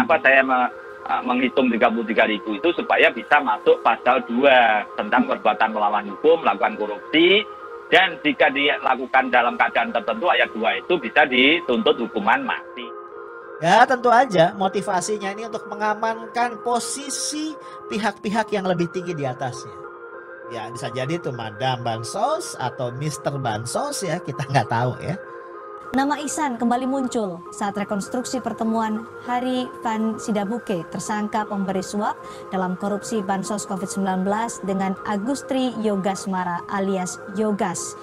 Kenapa saya menghitung 33.000 itu supaya bisa masuk pasal 2 tentang perbuatan melawan hukum, melakukan korupsi, dan jika dilakukan dalam keadaan tertentu ayat 2 itu bisa dituntut hukuman mati. Ya tentu aja motivasinya ini untuk mengamankan posisi pihak-pihak yang lebih tinggi di atasnya. Ya bisa jadi itu Madam Bansos atau Mr. Bansos ya, kita nggak tahu ya. Nama Ihsan kembali muncul saat rekonstruksi pertemuan Hari Van Sidabuke, tersangka pemberi suap dalam korupsi Bansos COVID-19 dengan Agustri Yogasmara alias Yogas.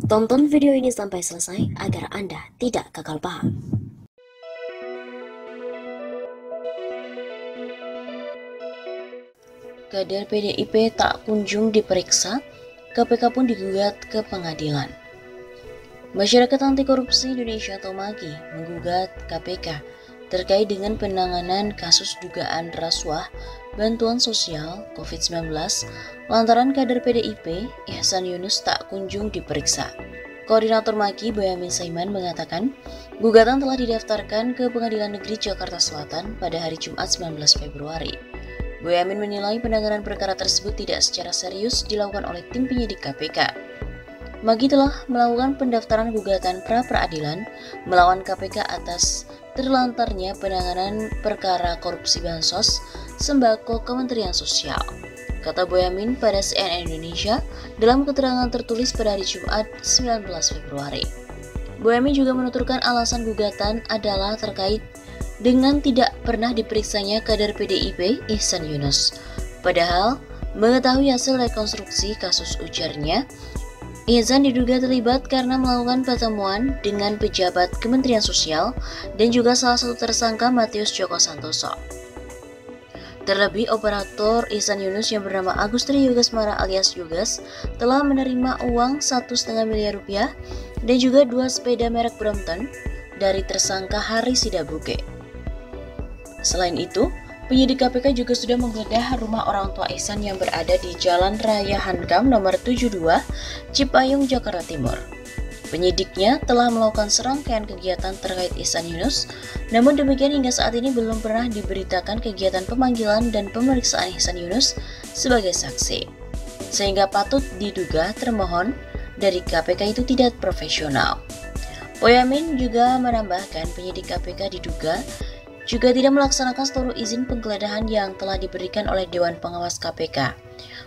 Tonton video ini sampai selesai agar Anda tidak gagal paham. Kader PDIP tak kunjung diperiksa, KPK pun digugat ke pengadilan. Masyarakat Anti Korupsi Indonesia atau MAKI menggugat KPK terkait dengan penanganan kasus dugaan rasuah bantuan sosial COVID-19 lantaran kader PDIP Ihsan Yunus tak kunjung diperiksa. Koordinator MAKI Boyamin Saiman mengatakan gugatan telah didaftarkan ke Pengadilan Negeri Jakarta Selatan pada hari Jumat 19 Februari. Boyamin menilai penanganan perkara tersebut tidak secara serius dilakukan oleh tim penyidik KPK. MAKI telah melakukan pendaftaran gugatan pra-peradilan melawan KPK atas terlantarnya penanganan perkara korupsi bansos sembako Kementerian Sosial, kata Boyamin pada CNN Indonesia dalam keterangan tertulis pada hari Jumat 19 Februari. Boyamin juga menuturkan alasan gugatan adalah terkait dengan tidak pernah diperiksanya kader PDIP Ihsan Yunus. Padahal mengetahui hasil rekonstruksi kasus, ujarnya, Ihsan diduga terlibat karena melakukan pertemuan dengan pejabat Kementerian Sosial dan juga salah satu tersangka Matius Joko Santoso. Terlebih, operator Ihsan Yunus yang bernama Agustri Yogasmara alias Yogas telah menerima uang 1,5 miliar rupiah dan juga 2 sepeda merek Brompton dari tersangka Hari Sidabuke. Selain itu, penyidik KPK juga sudah menggeledah rumah orang tua Ihsan yang berada di Jalan Raya Hankam nomor 72, Cipayung, Jakarta Timur. Penyidiknya telah melakukan serangkaian kegiatan terkait Ihsan Yunus, namun demikian hingga saat ini belum pernah diberitakan kegiatan pemanggilan dan pemeriksaan Ihsan Yunus sebagai saksi. Sehingga patut diduga termohon dari KPK itu tidak profesional. Boyamin juga menambahkan penyidik KPK diduga juga tidak melaksanakan seluruh izin penggeledahan yang telah diberikan oleh Dewan Pengawas KPK.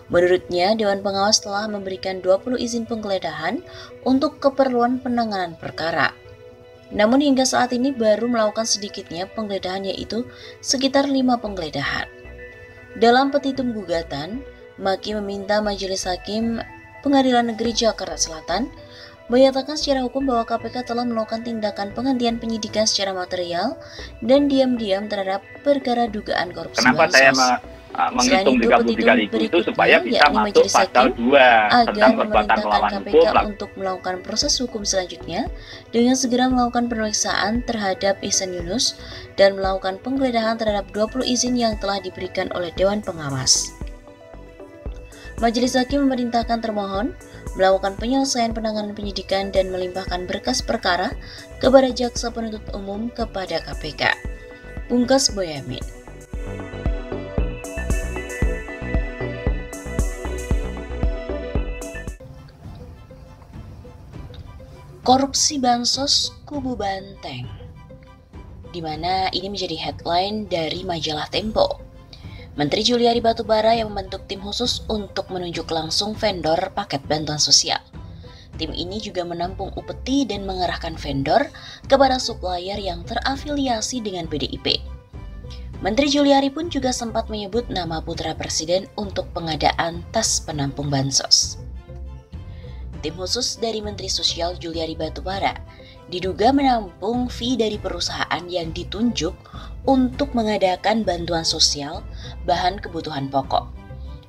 Menurutnya, Dewan Pengawas telah memberikan 20 izin penggeledahan untuk keperluan penanganan perkara. Namun hingga saat ini baru melakukan sedikitnya penggeledahan, yaitu sekitar 5 penggeledahan. Dalam petitum gugatan, MAKI meminta Majelis Hakim Pengadilan Negeri Jakarta Selatan menyatakan secara hukum bahwa KPK telah melakukan tindakan penghentian penyidikan secara material dan diam-diam terhadap perkara dugaan korupsi Kenapa bansos. saya menghitung 33.000 itu supaya bisa masuk pasal 2 tentang perbuatan melawan hukum untuk melakukan proses hukum selanjutnya dengan segera melakukan pemeriksaan terhadap Ihsan Yunus dan melakukan penggeledahan terhadap 20 izin yang telah diberikan oleh Dewan Pengawas. Majelis Hakim memerintahkan termohon melakukan penyelesaian penanganan penyidikan dan melimpahkan berkas perkara kepada Jaksa Penuntut Umum kepada KPK. Pungkas Boyamin. Korupsi bansos kubu banteng, di mana ini menjadi headline dari majalah Tempo. Menteri Juliari Batubara yang membentuk tim khusus untuk menunjuk langsung vendor paket bantuan sosial. Tim ini juga menampung upeti dan mengerahkan vendor kepada supplier yang terafiliasi dengan PDIP. Menteri Juliari pun juga sempat menyebut nama putra presiden untuk pengadaan tas penampung bansos. Tim khusus dari Menteri Sosial Juliari Batubara diduga menampung fee dari perusahaan yang ditunjuk untuk mengadakan bantuan sosial bahan kebutuhan pokok.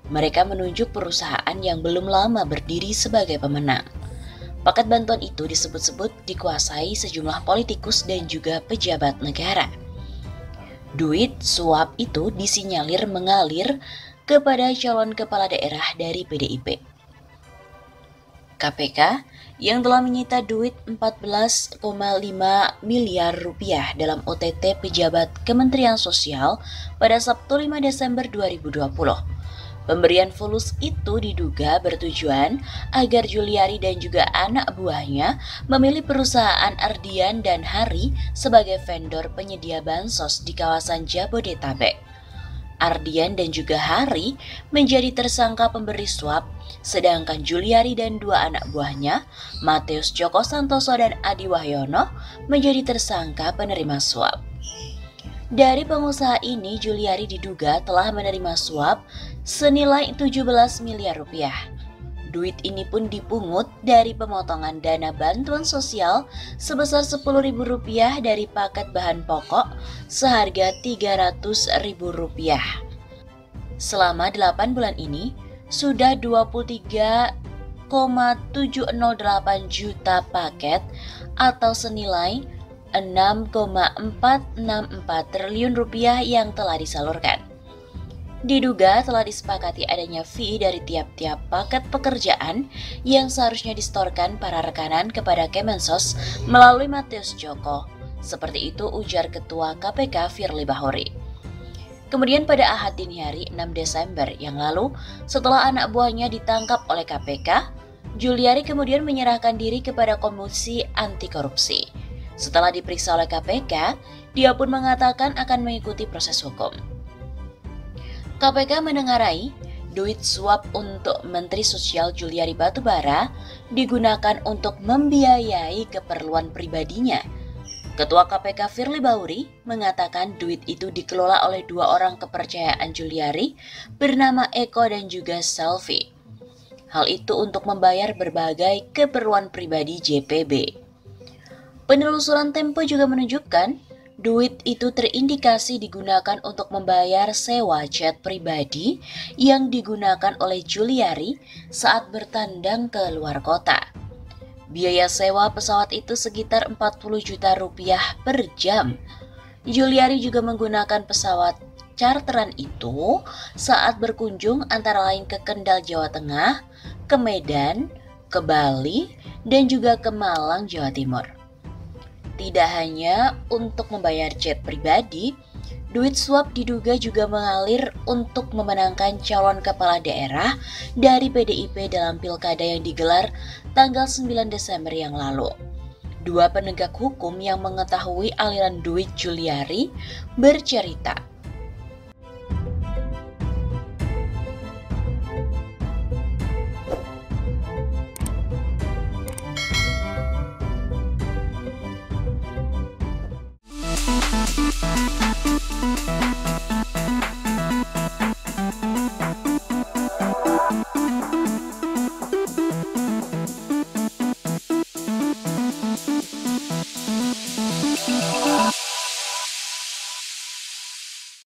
Mereka menunjuk perusahaan yang belum lama berdiri sebagai pemenang. Paket bantuan itu disebut-sebut dikuasai sejumlah politikus dan juga pejabat negara. Duit suap itu disinyalir mengalir kepada calon kepala daerah dari PDIP. KPK yang telah menyita duit 14,5 miliar rupiah dalam OTT pejabat Kementerian Sosial pada Sabtu 5 Desember 2020. Pemberian fulus itu diduga bertujuan agar Juliari dan juga anak buahnya memilih perusahaan Ardian dan Hari sebagai vendor penyedia bansos di kawasan Jabodetabek. Ardian dan juga Hari menjadi tersangka pemberi suap, sedangkan Juliari dan dua anak buahnya, Matius Joko Santoso dan Adi Wahyono, menjadi tersangka penerima suap. Dari pengusaha ini, Juliari diduga telah menerima suap senilai 17 miliar rupiah. Duit ini pun dipungut dari pemotongan dana bantuan sosial sebesar Rp10.000 dari paket bahan pokok seharga Rp300.000. Selama 8 bulan ini, sudah 23,708 juta paket atau senilai 6,464 triliun rupiah yang telah disalurkan. Diduga telah disepakati adanya fee dari tiap-tiap paket pekerjaan yang seharusnya disetorkan para rekanan kepada Kemensos melalui Matius Joko. Seperti itu ujar Ketua KPK Firly Bahuri. Kemudian pada Ahad dini hari 6 Desember yang lalu, setelah anak buahnya ditangkap oleh KPK, Juliari kemudian menyerahkan diri kepada Komisi Anti Korupsi. Setelah diperiksa oleh KPK, dia pun mengatakan akan mengikuti proses hukum. KPK menengarai duit suap untuk Menteri Sosial Juliari Batubara digunakan untuk membiayai keperluan pribadinya. Ketua KPK Firly Bahuri mengatakan duit itu dikelola oleh dua orang kepercayaan Juliari bernama Eko dan juga Selvi. Hal itu untuk membayar berbagai keperluan pribadi JPB. Penelusuran Tempo juga menunjukkan duit itu terindikasi digunakan untuk membayar sewa jet pribadi yang digunakan oleh Juliari saat bertandang ke luar kota. Biaya sewa pesawat itu sekitar 40 juta rupiah per jam. Juliari juga menggunakan pesawat charteran itu saat berkunjung antara lain ke Kendal, Jawa Tengah, ke Medan, ke Bali, dan juga ke Malang, Jawa Timur. Tidak hanya untuk membayar jet pribadi, duit suap diduga juga mengalir untuk memenangkan calon kepala daerah dari PDIP dalam pilkada yang digelar tanggal 9 Desember yang lalu. Dua penegak hukum yang mengetahui aliran duit Juliari bercerita.